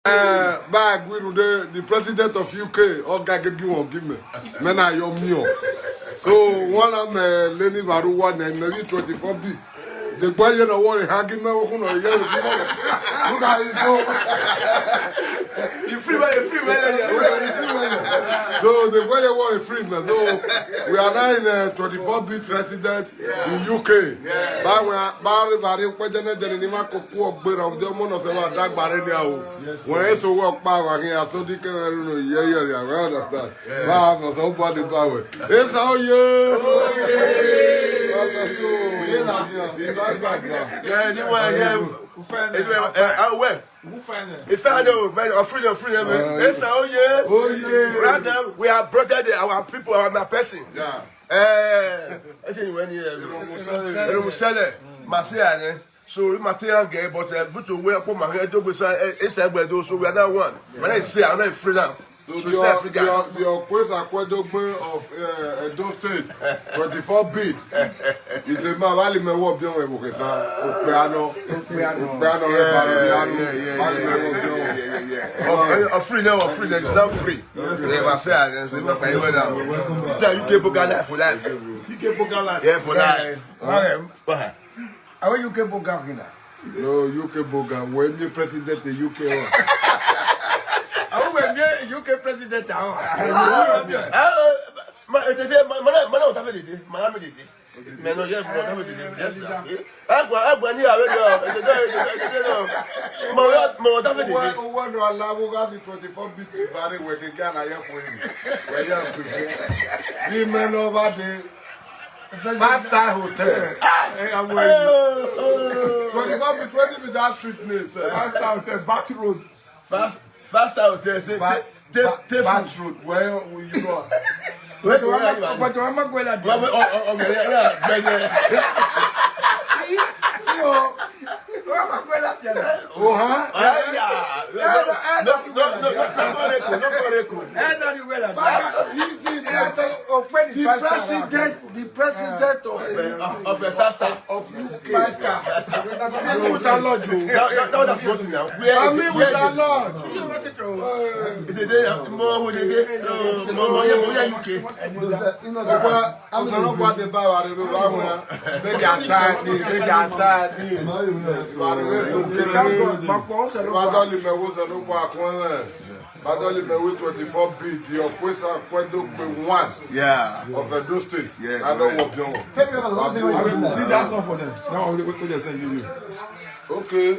Bag with the president of UK, all guy give you give me. Men are your meal. So one of Lenny Baru one and maybe 24 bits. The boy you know what hanging me who know you free man. So the boy you want free man. So we are now in a 24 bit resident in UK. But we are very question the nima koku ogbera of the mono se wa dagbare ni awo. When so work power here so the can know yeah I understand. But no so body power. It's how you yeah, you want if I know, I'm free, man. Yes, oh yeah. Rather, we are brother, our people, our person. Yeah. I think when you sell it, Marcia, so material gay, but to wear upon my head, it's a better, so we are not one. When I say I'm not free now. So the Okwesa Kwadogbe of Edo State, 24 bit. You say, ma vali me wo bion we bokesa. Opeano. Of free now, it's not free. They must say, it's not UK Boga life for life. UK Boga life? Yeah, for life. How are UK Boga here? No, UK Boga. When the president the UK UK president Five-star hotel. 24 with that street name. Five-star hotel, Bath Road. Faster hotel. Bath Road. Where you go? But I'm not going to the president of the faster of UK. With our Lord, that's what now. I mean, with our Lord. I'm not what the power Badali me with 24 bit, the Okwesa Kwadogbe 1 of Edo State. I don't want you. See that song for them. Now we just send you. Okay.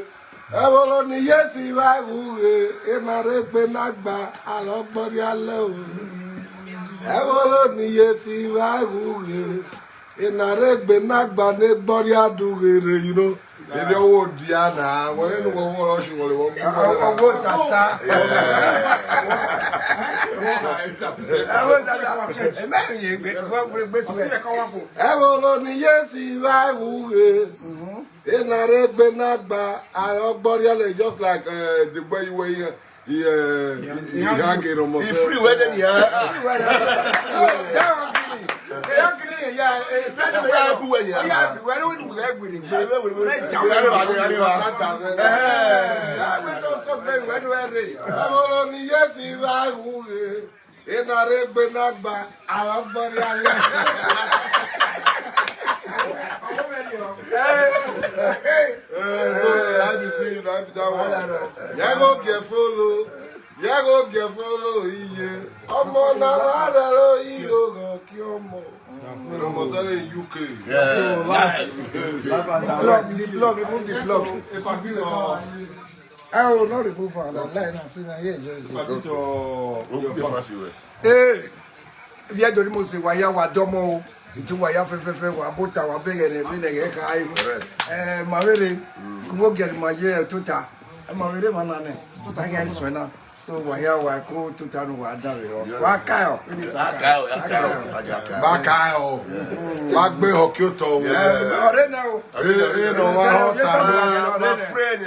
Evolo ni yesi wa wuwe, emare pe nagba, alogbori ale o. Evolo ni yesi wa wuwe, enare pe nagba ne gbori adugere, you know. They don't Diana. When you go watch, you will go Sasa. Just like the way you were here. He hang it almost. He's free wedding, Yago follow iye. Omo na lo iyo go ki omo. Almost in UK. Remove the plug. I will not remove our line. I'm saying here. Hey, we are doing most of why wa domo. Itu waya fefe wa bota wa begere be kai. Mawere go get my year tuta. Mawere manane. Tuta ga iswena. So waya wa ko tuta no wa dawe o. Wa kayo. Ba kayo. Wa gbe hoki to. Ore na o. No wa my friend.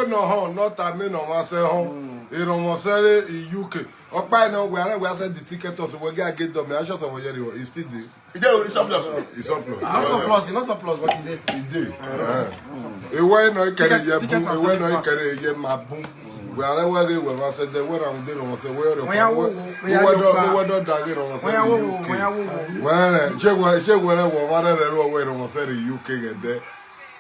No ho not a me no wa se ho. Mo say in UK. Opa no we are send the ticket to so we get them. I just over here is still there. It's surplus. It's surplus. Not surplus, but it did. E we no carry ye boom, e we no carry ye ma boom. We are not working with I said that when I'm doing on say where the when say the UK get there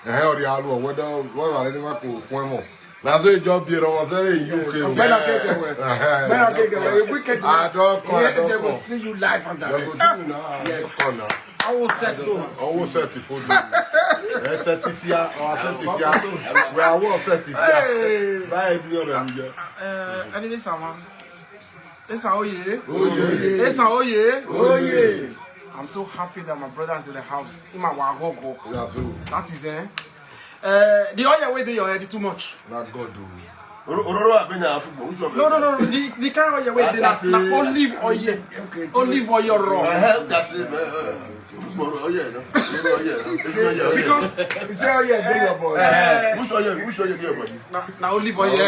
and how the other whether what I didn't go for now so job here on say UK they will see you live on that. Yes. I will set you. I will set you for certificate or certificate. We are all certificate. Buy me on them. And this someone. This how you. Oh yeah. This how you. Oh yeah. I'm so happy that my brother is in the house. In my wagogo. That is the oil way they are too much. Not God do. No. The kind of oil way they are olive oil. Olive oil raw. That's it. Because it's all your boy. Which oil your boy? Now olive oil.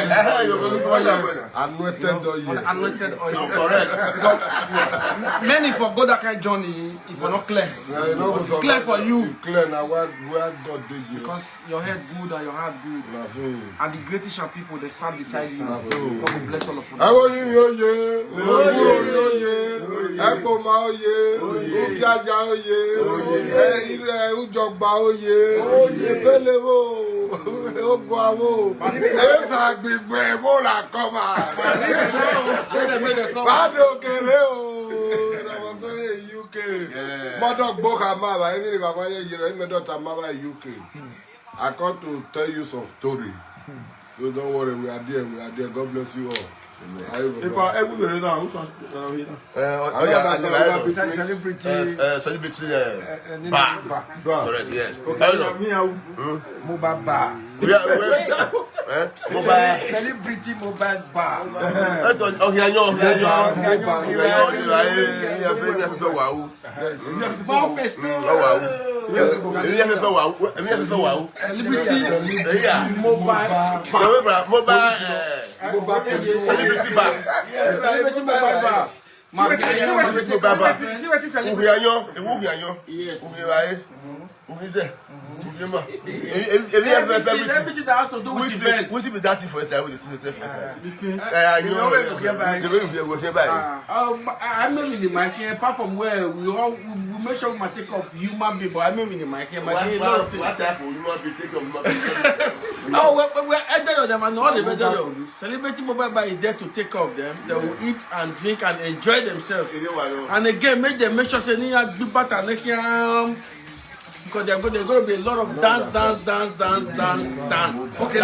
Anointed oil. Correct. Many for go that kind of journey if you're not clear. Clear for you. Clear now where God did you. Because your head good and your heart good. And the greatest people they stand beside you. God will bless all of you. I come to tell you some story. So don't worry, we are there. God bless you all. Everywhere now, who's on celebrity. Bar. Correct, yes. Mobile bar. Celebrity mobile bar. Everything that has to do with events. What's it that for us? I'm not in the mic here, apart from where we make sure we might take off human being, but I'm not in the mic here. What for human being take off? Oh, we're ended on them and all the better. Celebrity Mobile Bar is there to take off them. They will eat and drink and enjoy themselves. And again, make sure they need do better. Because there's going to be a lot of dance. Okay,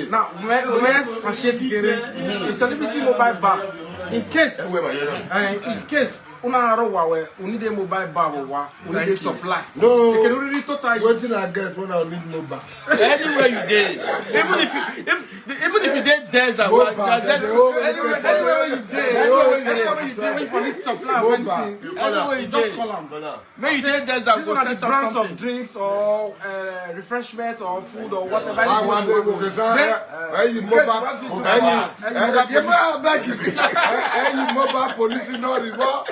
now, let's appreciate the Celebrity Mobile Bar. In case, we need a mobile bar, we need a supply. No. You can really total. What did I get when I need mobile? Anywhere you did, even if you did desert, Anywhere you did, for need supply of anything. Anywhere you just did. call them. Maybe you did desert, These are the brands of drinks or refreshment or food or whatever. I want to go mobile police no report.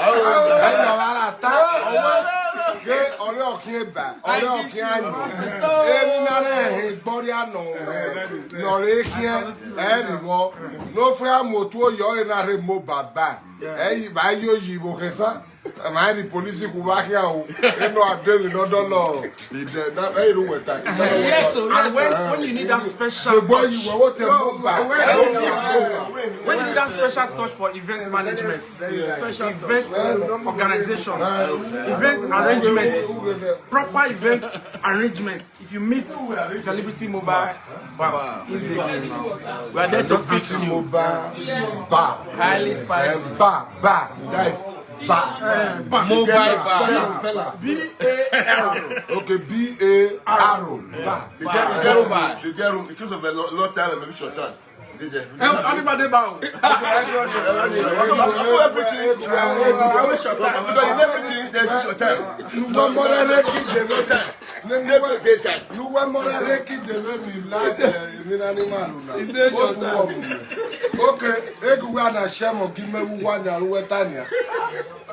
No fair motor you're in a mobile bag. Hey, buy your jibo. And the police who back here, they know I do not know. Yes, so when you need that special touch, when you need that special touch for event management, special event organization, event arrangement, proper event arrangement. If you meet Celebrity Mobile Bar in the game now, we are there to fix you. Mobile bar, Highly spicy bar, guys. Mobile bar. B-A-R. Okay, B-A-R. The because of a long time and maybe short time. Everybody bow. Everything, there's short time. Okay, Eguana Shamo, give me one and Wetania.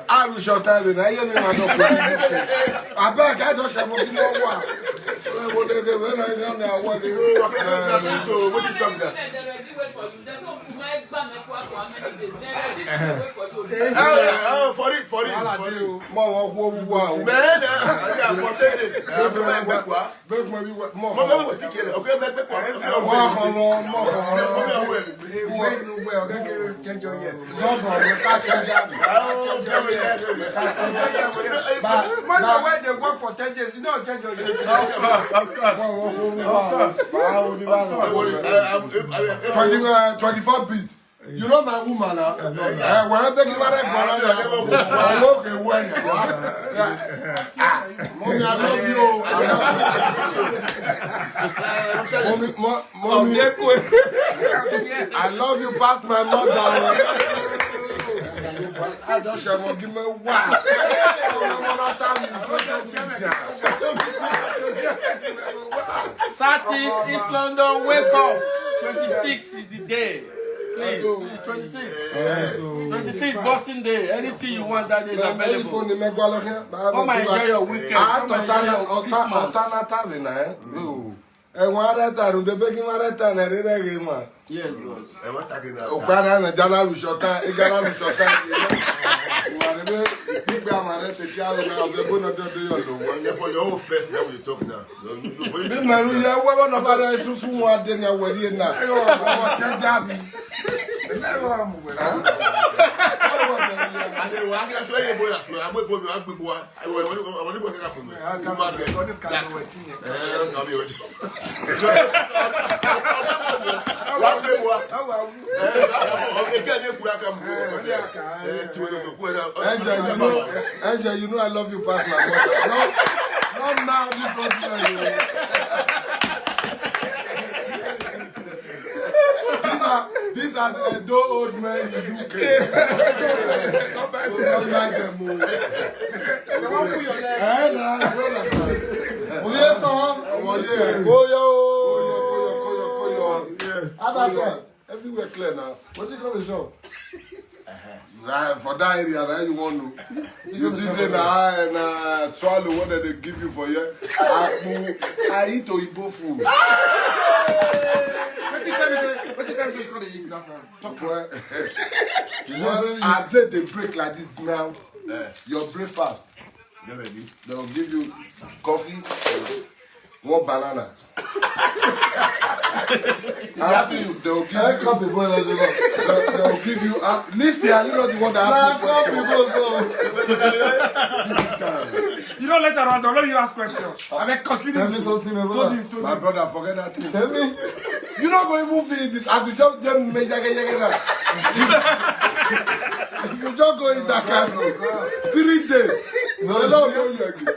I will short time and I am I beg, I don't have one. for you. There's some who might ban me for how many days. Then they wait for you. For it. More of what we want. Man, for 10 days. Work for 10 days. You don't change your year. Of course. 24 beats. You know my woman now. When I take you out Mommy, I love you. Mommy, I love you past my mother. I don't share more. Give me one. Southeast East London, wake up. 26 is the day. Please, 26. 26 Boxing Day. Anything you want that is available. Come and enjoy your weekend. Come and enjoy your Christmas. Yes, boss. For your own first, now we talk now. Angel, you know I love you past my mother. Not now, this one. These are the old men in the UK. Don't like them. Everywhere clear now. What's it called the shop? For that area, now you want to. You just say na swallow what they give you for you. I eat Oyibo food. What you guys say call eat that one? After they break like this now, your breakfast, they will give you coffee, one banana. After you, they will give you listen, you know the one that You don't let around, don't let you ask questions. I mean, consider Tell me something about that. my brother, forget that thing. Tell me. You not going to even feel it as you just them if you just go in that kind of 3 days. No, they don't know you again.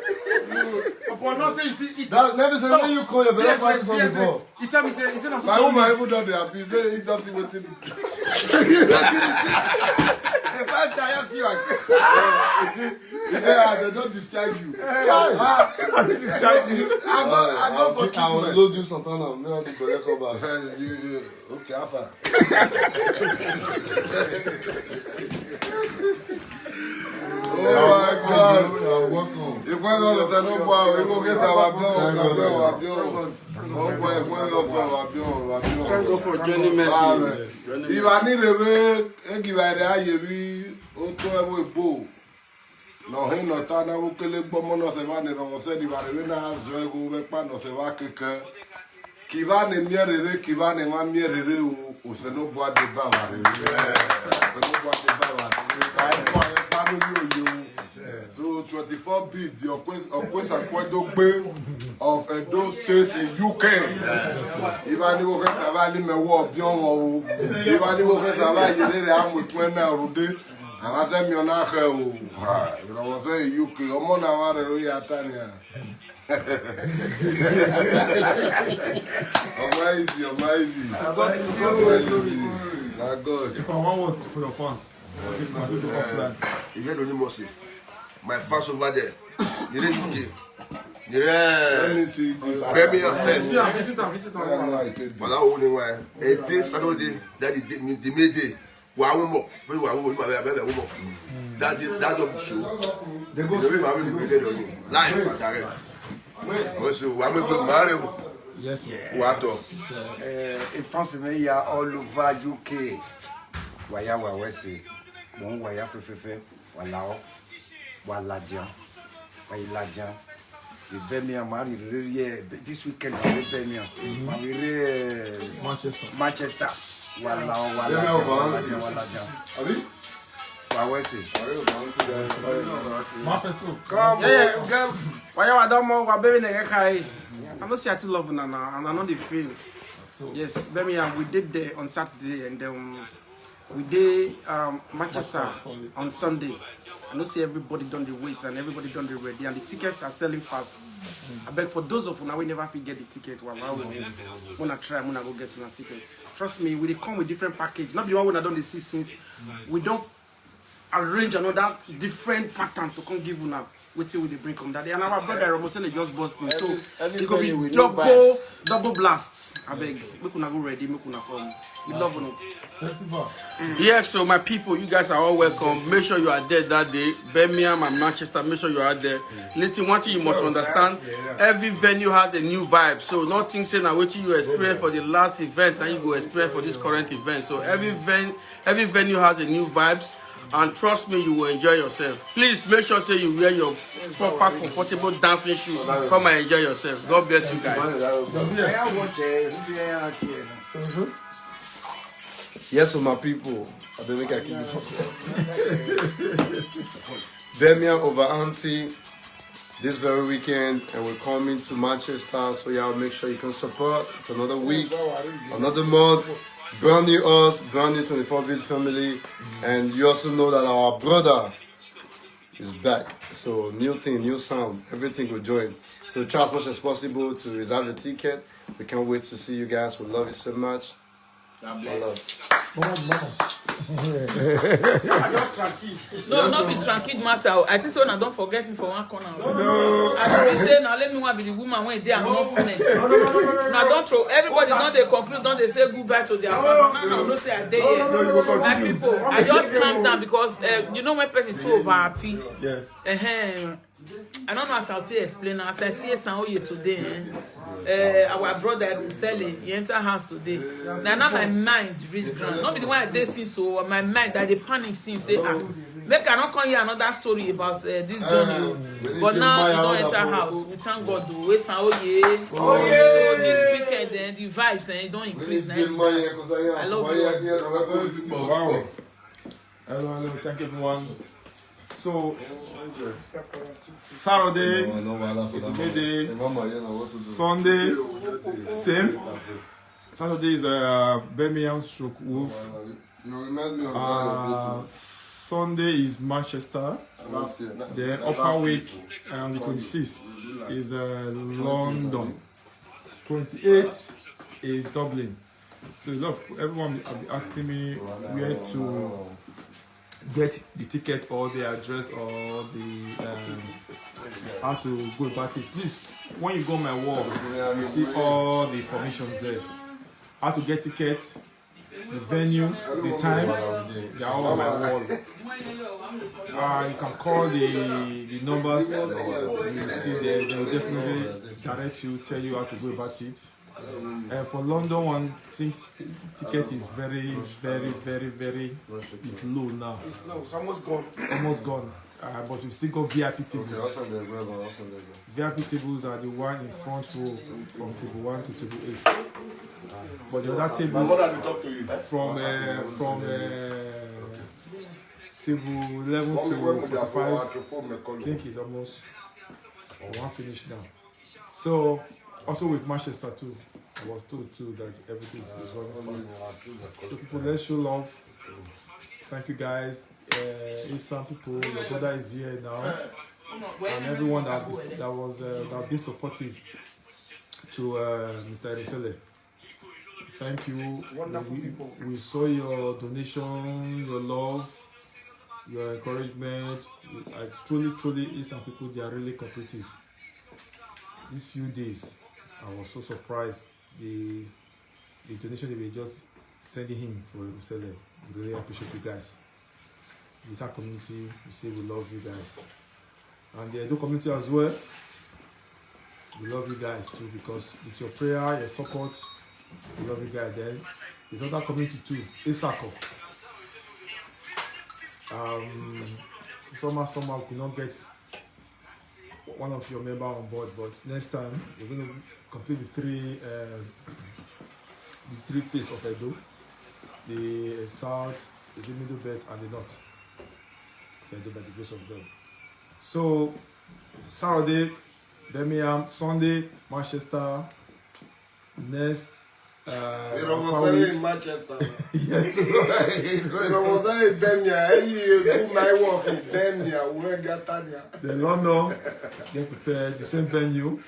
Upon not say you still eat. That never say when you call your brother party from before. He tell me say not My woman even don't happy. He say he doesn't wait till The first time I see you again. yeah, they don't discharge you. I go for I will load you some time now. Me want to come back. Okay, Alpha. Oh my God! Welcome. If one of us no boy, we go get our bill. Thank God for journey mercy. If I need a way, I give I the Oto ewe bo. No he no ta na wo kele gbomo no se ba ni ro se di ba re na zo ego be pa no se wa keke. Ki ba ne mierere, ki ba ne ma mierere o se no bo de ba wa re. No bo de ba wa. So 24 bid the Okwesakwado of Edo State in UK. Ibani wo kesa ba ni mewo obion o. Ibani wo kesa ba yere re amutwe na rude. Awase mi ona he o. Ha, you know what say UK. Omo na wa re ro ya tania. Amazing. My God. One word for your fans. You get only mercy. My fans over there. You didn't UK. Let me see this. Birmingham first. Visit them. But that only one. A day Saturday, that the May day. That don't show. They go live and direct. So I'm going to marry. Yes, What up? France me ya all over UK. Waya wa wese. Bon waya fefefe. Walao. Waladian. Wailadian. The Birmingham marry this weekend we Birmingham. Manchester. Waladian. I don't see I too love Nana, and I know the feel. Yes, Birmingham, we did there on Saturday, and then we did Manchester on Sunday. I know see everybody done the wait and everybody done the ready, and the tickets are selling fast. I beg for those of you now we never get the ticket. Well, I wanna try, I wanna go get some tickets. Trust me, we come with different package. Not the one we done the since we don't arrange another different pattern to come give you now. Wait till we bring come that day. And our brother Romosele just busting. So it could be double blasts. I beg. Make una go ready, make una come. We love you. Yeah, so my people, you guys are all welcome. Make sure you are there that day. Birmingham and Manchester, make sure you are there. Listen, one thing you must understand, every venue has a new vibe. So nothing saying that what you experience for the last event, now you go experience for this current event. So every venue has a new vibes. And trust me, you will enjoy yourself. Please make sure say you wear your proper, comfortable dancing shoes. Come and enjoy yourself. God bless you guys. Yes, so my people, I don't think I keep this one first. Birmingham over Auntie this very weekend, and we're coming to Manchester, so y'all make sure you can support. It's another week, another month, brand new us, brand new 24-bit family, and you also know that our brother is back. So new thing, new sound, everything will join. So try as much as possible to reserve the ticket. We can't wait to see you guys. We love you so much. God bless. No, not be tranquil matter. I think so now don't forget me for one corner. No. As we say now, let me want be the woman when they are not men. Now don't throw everybody don't they conclude, don't they say goodbye to their husband. No, no say I dare here. My people, I just calm down because you know when person too over happy. Yes. I don't know as I'll explain. As I see Sanoye today, our brother Museli, he enter house today. Now my mind reach ground. Not be the one I did see, so my mind that the panic scene say, make I not come here another story about this journey. But now you don't enter house. We thank God the way Sanoye. Oh yeah. So this weekend then the vibes and it don't increase now. I love you. Wow. Hello, thank you everyone. So Saturday is midday, Sunday same. Saturday is Birmingham stroke Wolf. Sunday is Manchester. Then upper week on the 26th is London. 28th is Dublin. So everyone will be asking me where to get the ticket or the address or the how to go about it. Please, when you go on my wall, you see all the information there. How to get tickets, the venue, the time, they are all on my wall. You can call the numbers, you see there, they will definitely direct you, tell you how to go about it. For London one, I think ticket is very it's low now. It's low, it's almost gone. Almost gone. But you still got VIP tables. VIP tables are the one in front row from table 1 to table 8. But the other tables from table 11 to 45, I think it's almost one finish now. So also with Manchester too, I was told too that everything is running fast. So people, let's show love. Thank you guys. Some people, your brother is here now, and everyone that been supportive to Mr. Erisele. Thank you. Wonderful people. We saw your donation, your love, your encouragement. I truly, some people, they are really cooperative. These few days, I was so surprised. The donation they were just sending him for Erisele. We really appreciate you guys. This our community, we say we love you guys. And the Edo community as well. We love you guys too because with your prayer, your support, we love you guys. Then there's other community too, Isako. Somehow we could not get one of your members on board, but next time we're going to complete the three phases of Edo: the south, the middle belt, and the north of Edo by the grace of God. So Saturday, Birmingham, Sunday, Manchester, next. It was in Manchester. Yes. It was in Birmingham. You do my work in Birmingham. We get Tanya. The London, get prepared, the same venue.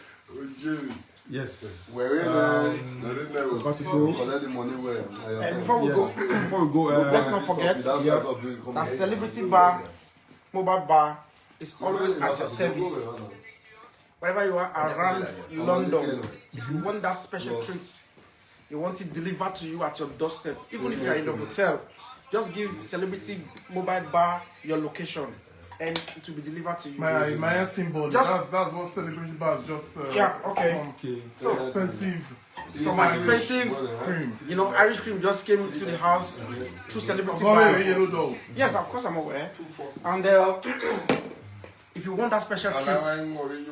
Yes. We're in about to go. collect the money well. And before we go, let's not forget that Celebrity Bar, mobile bar, is always at your service. Wherever you are around London, if you want that special treat, you want it delivered to you at your doorstep, even if you are in the hotel, just give Celebrity Mobile Bar your location and it will be delivered to you. My symbol. That's what Celebrity Bar is just. Okay. So expensive. Some expensive Cream. You know, Irish cream just came to the house through Celebrity Bar. Yellow dog. Yes, of course I'm aware. And if you want that special treat,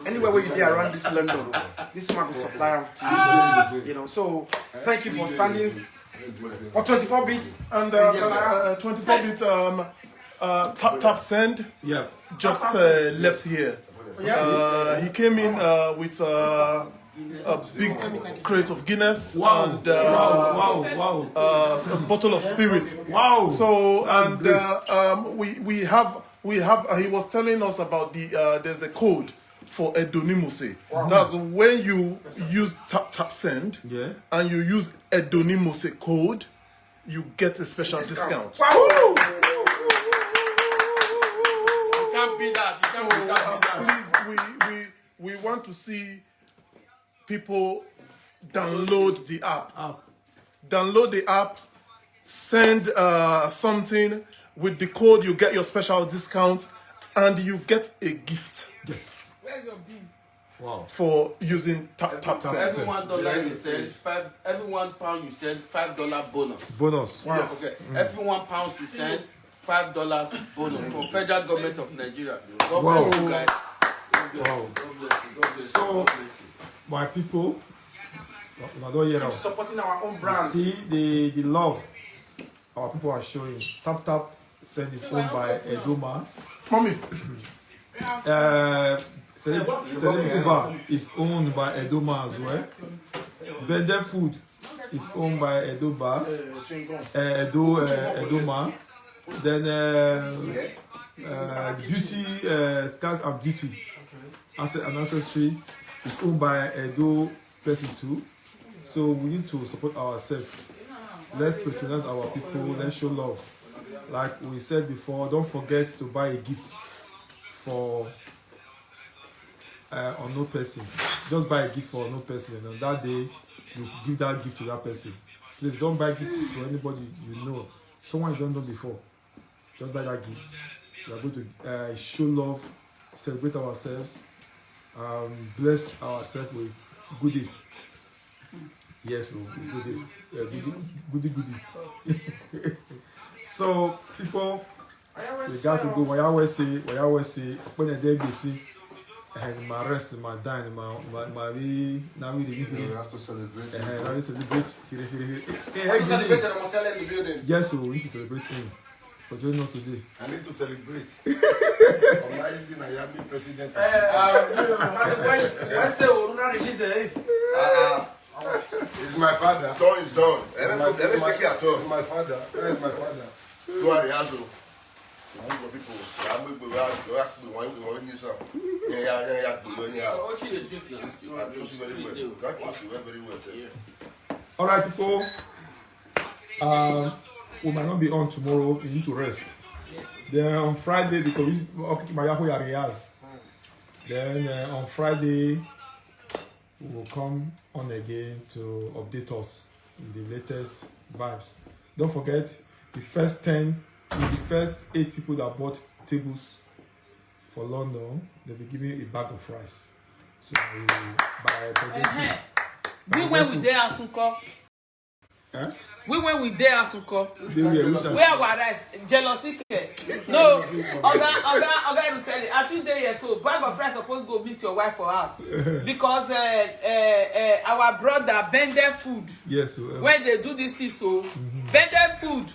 anywhere where you are around this London, this man will supply them to you. You know, so thank you for standing for 24 bits. And 24-bit tap send. Yeah. Just left here. He came in with a big crate of Guinness and Wow. a bottle of spirit. Wow. So and we have he was telling us about there's a code for Edonimose. That's when you use tap send and you use Edonimose code, you get a special discount. You can't beat that. Please, we want to see people download the app. Download the app, send something. With the code, you get your special discount and you get a gift. Yes. Where's your bill? Wow. For using tap send. Every $1 you send, every £1 you send, $5 bonus. Bonus. Yes. Okay. Every £1 you send, $5 bonus from Federal Government of Nigeria. God bless you guys. God bless you. God bless you. God bless you. So, my people, Keep supporting our own brands. see the love our people are showing. Tap send is owned by Edoma. Mommy. Celebrity Bar is owned by Edoma as well. Bende Food is owned by Edoma. Edoma. Then Beauty Scars and Beauty and Ancestry is owned by Edo person too. So we need to support ourselves. Let's patronize our people. Let's show love. Like we said before, don't forget to buy a gift for unknown person. Just buy a gift for unknown person, and on that day you give that gift to that person. Please don't buy gift to anybody you know, someone you don't know before. Just buy that gift. We are going to show love, celebrate ourselves, bless ourselves with goodies. Yes, goodies. Goody. So people, we got to go. What I always say, when the day we see, and my rest, my dine, my now we have to celebrate. Now we celebrate. When you celebrate Ramosele in the building. Yes, so we need to celebrate him for joining us today. I need to celebrate. I'm using Miami president. When say Oruna release It's my father. Done is done. Let me take it at all. It's my father. Where is my father? You are the answer. People, All right, people. We might not be on tomorrow. We need to rest. Then on Friday, because we my Yahoo areas. Then on Friday, we will come on again to update us in the latest vibes. Don't forget the first 8 people that bought tables for London, they'll be giving you a bag of rice. So by we when we there Asunko. We when we there Asunko. Where our rice jealousy. No, Oga Ruseli, as you there so bag of rice supposed to go meet your wife for us because our brother bend their food. Yes. When they do this thing so bend their food.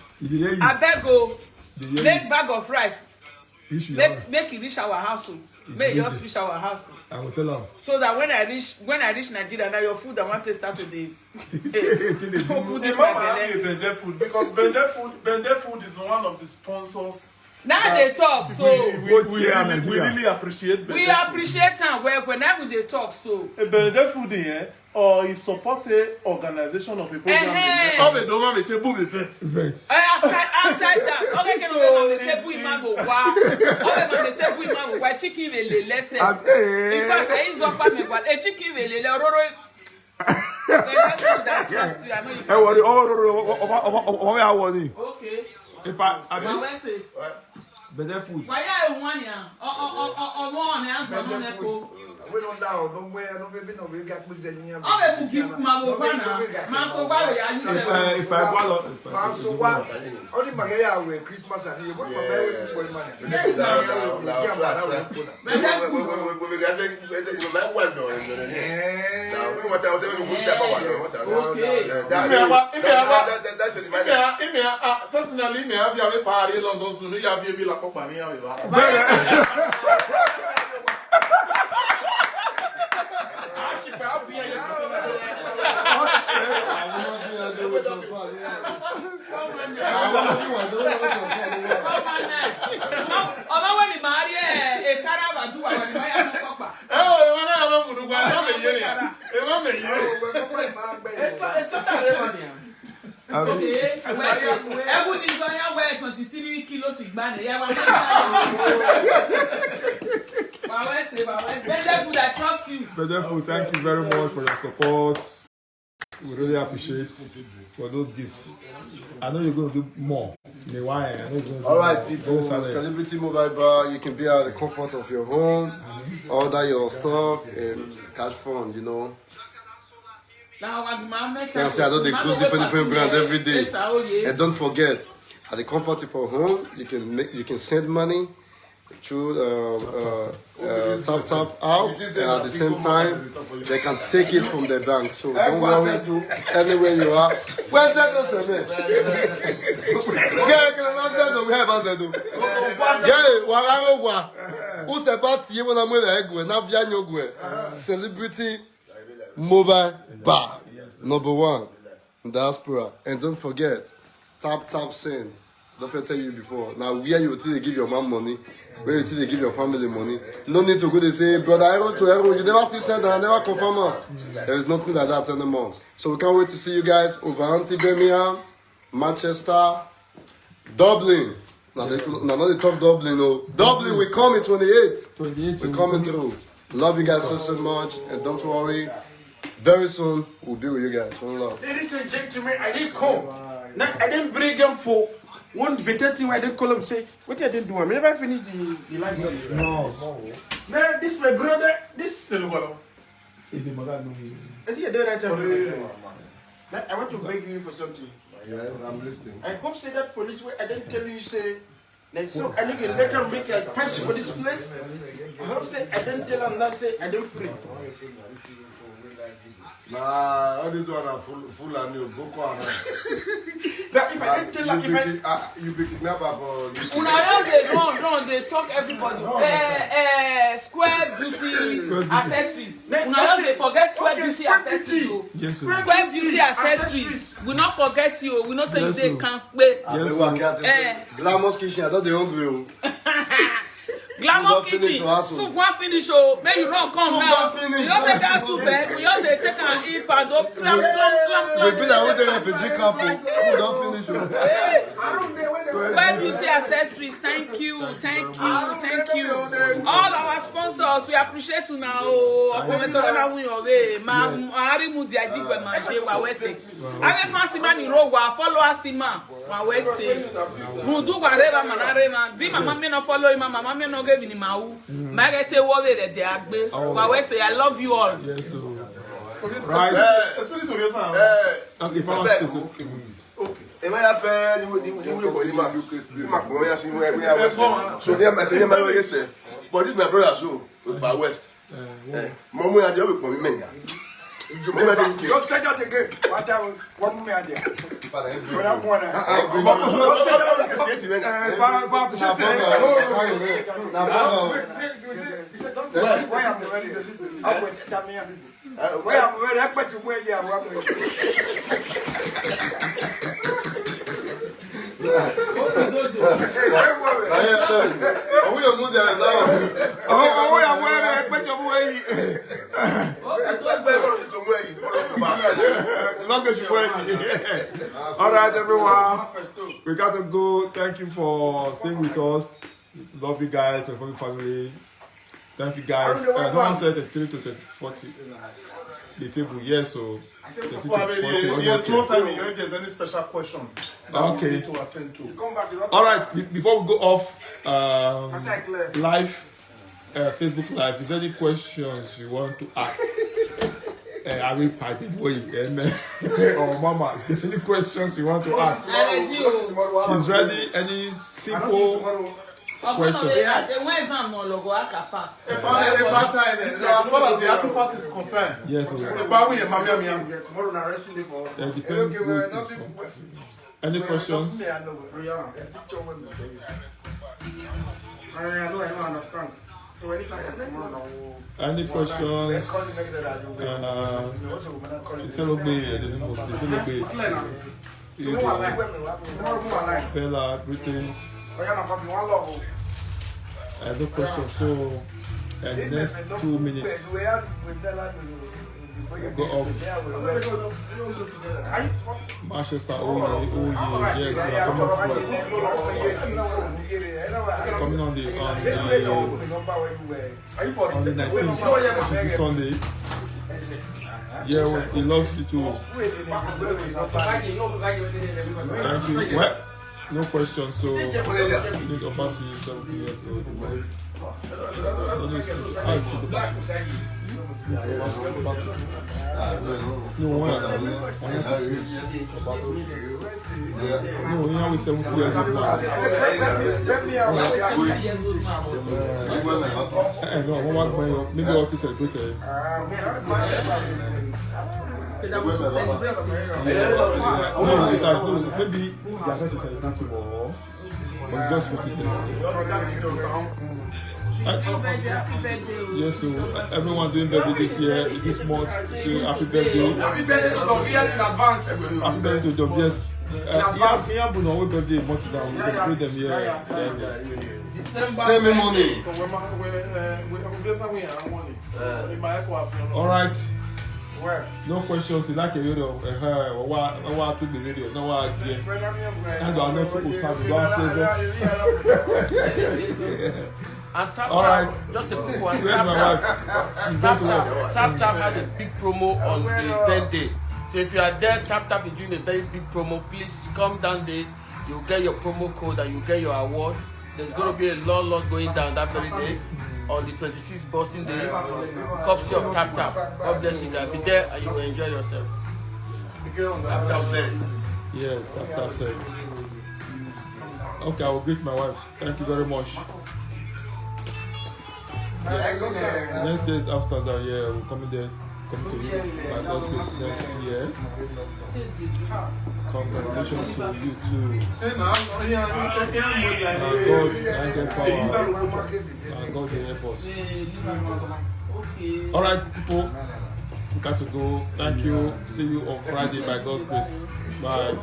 I beg go make bag of rice. Make it reach our house. May just reach our house. I will tell her. So that when I reach Nigeria, now your food I want to start today. Put this Bende food because Bende food is one of the sponsors. Now they talk so we really appreciate Bende. We appreciate them whenever they talk so. Bende food here or he supported organization of a program. Oh, they don't have a table event. Outside that, okay, can on the table in Mango. Wow, okay, on the table in Mango. Why chicken will less? In fact, I is up on me, but a chicken will less. Okay. If I say Bende food. Why are you one ya? One answer. We don't know, no way, no baby, no we got with the near. Oh, we keep Mamma, Maso Barry, and you say, if I follow, Maso what? Only Maria with Christmas and you want my money. Yes, personally, me have a party London soon. You have a la compagnia. Wonderful, thank you very much for your support. We really appreciate for those gifts. I know you're going to do more. All right, people. Celebrity Mobile Bar. You can be at the comfort of your home, order your stuff, and cash fund. You know. Since I know they close different brand every day, and don't forget, at the comfort of your home, you can send money through tap out, and at the same time they can take it from the bank. So don't worry, anywhere you are. Where's that? Celebrity Mobile Bar, #1 in diaspora, and don't forget, tap send. Don't tell you before. Now where you till they give your mom money, where you till they give your family money. No need to go to say, brother, arrow to arrow. You never still send and I never confirm. There is nothing like that anymore. So we can't wait to see you guys over Birmingham, Manchester, Dublin. Now not the top Dublin, no. Dublin, we come in 28th. We're coming through. Love you guys so much, and don't worry. Very soon we'll be with you guys. One love. Ladies and gentlemen, I didn't come. I didn't bring them for one better thing. I didn't call him say, what I didn't do. I never finished the life. No. Man, this my brother. This is I want to beg you for something. Yes, I'm listening. I hope say that police way I didn't tell you say like so I need to let them make a pass for this place. I hope say I didn't tell them that say I don't free. Nah, all these ones are full and new. Boko Haram. That if I didn't tell them, you be kidnapped for. They talk everybody. Square Beauty accessories. They forget Square Beauty accessories. Yes, Square Beauty accessories. We not forget you. We not say you they can't wait. Glamorous kitchen. I thought they hungry. Glamour kitchen. Soup one finish. Oh, may you not come now. You don't take that soup. You just take an eat and go plum. We be like we refugee camp. Who don't finish. Square Beauty accessories, thank you. All our sponsors, we appreciate you now. Follow us, I love you all. Yes, so. Right. Okay, Okay. Am I fair? You but this is my brother, so by West. Momo and the other women. Don't say that again. What me are there? All right, everyone. We got to go. Thank you for staying with us. Love you guys and for your family. Thank you guys. Someone said 33 to 40. The table, yes. So, small time. If there's any special question that we need to attend to. All right. Before we go off live, Facebook Live, is there any questions you want to ask? I will part it way, or Mama. Is there any questions you want to ask? She's ready. Any simple questions? As far as the artifact is concerned, yes. Any questions? I don't understand. So anytime tomorrow, any questions? Bella, greetings. No questions. So, in the next 2 minutes, go off. Manchester, yes, we are coming on the 19th, which is Sunday. Yeah, we love you too. Thank you. What? No questions, so you need to pass you something else. No, we have 70 years old now. No, maybe I want to celebrate it. Maybe they are going to celebrate tomorrow, but just put it there. Yes, so everyone doing birthday this year, this month. So happy birthday! Happy birthday to Dobias in advance. Happy birthday to Dobias. Here, we know birthday month down. We celebrate them here. Same money. All right. No questions. Like a video of her or what to the video. No, what and I know people And Tap all right. Just a quick one. Tap has a big promo on the event day. So if you are there, Tap is doing a very big promo. Please come down there. You'll get your promo code and you get your award. There's going to be a lot going down that very day on the 26th Boxing Day. Courtesy of Tap. God bless you guys. Be there and you will enjoy yourself. Tap said. Yes, Tap said. Okay, I will greet my wife. Thank you very much. Next year is after that, yeah, we'll come to you by God's grace next year. Congratulations to you too. God, God will help us. Alright, people, we got to go. Thank you. See you on Friday by God's grace. Bye.